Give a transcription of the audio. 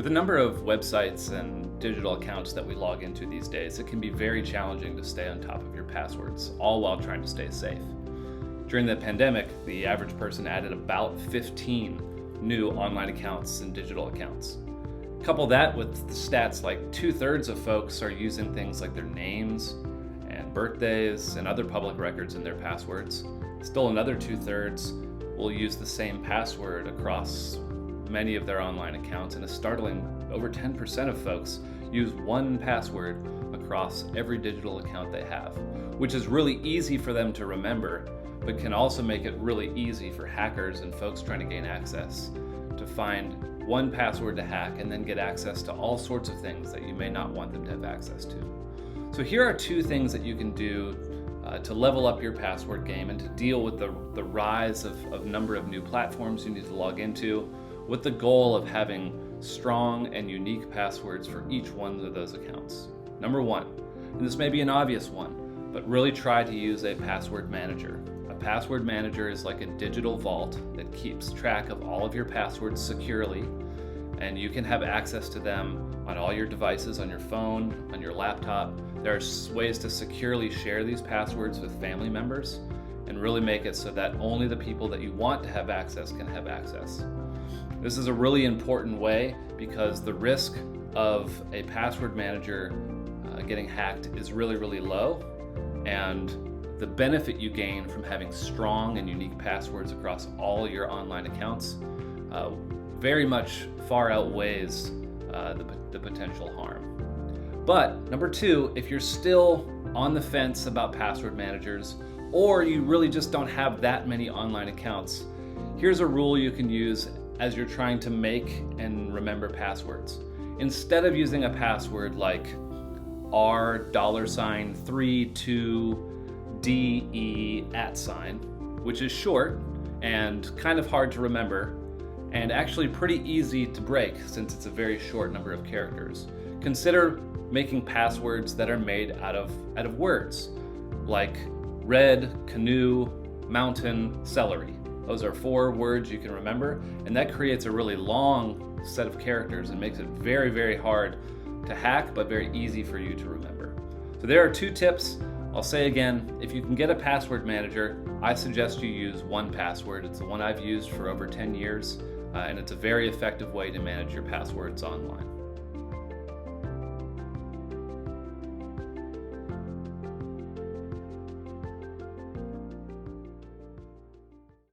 With the number of websites and digital accounts that we log into these days, it can be very challenging to stay on top of your passwords, all while trying to stay safe. During the pandemic, the average person added about 15 new online accounts and digital accounts. Couple that with the stats like 2/3 of folks are using things like their names and birthdays and other public records in their passwords. Still another 2/3 will use the same password across many of their online accounts, and a startling over 10% of folks use one password across every digital account they have, which is really easy for them to remember, but can also make it really easy for hackers and folks trying to gain access to find one password to hack and then get access to all sorts of things that you may not want them to have access to. So here are two things that you can do to level up your password game and to deal with the rise of number of new platforms you need to log into, with the goal of having strong and unique passwords for each one of those accounts. Number one, and this may be an obvious one, but really try to use a password manager. A password manager is like a digital vault that keeps track of all of your passwords securely, and you can have access to them on all your devices, on your phone, on your laptop. There are ways to securely share these passwords with family members and really make it so that only the people that you want to have access can have access. This is a really important way because the risk of a password manager getting hacked is really, really low, and the benefit you gain from having strong and unique passwords across all your online accounts very much far outweighs the potential harm. But number two, if you're still on the fence about password managers, or you really just don't have that many online accounts, here's a rule you can use as you're trying to make and remember passwords. Instead of using a password like R$32DE@, which is short and kind of hard to remember, and actually pretty easy to break since it's a very short number of characters, consider making passwords that are made out of words, like red, canoe, mountain, celery. Those are 4 words you can remember, and that creates a really long set of characters and makes it very, very hard to hack, but very easy for you to remember. So there are 2 tips. I'll say again, if you can get a password manager, I suggest you use 1Password. It's the one I've used for over 10 years, and it's a very effective way to manage your passwords online.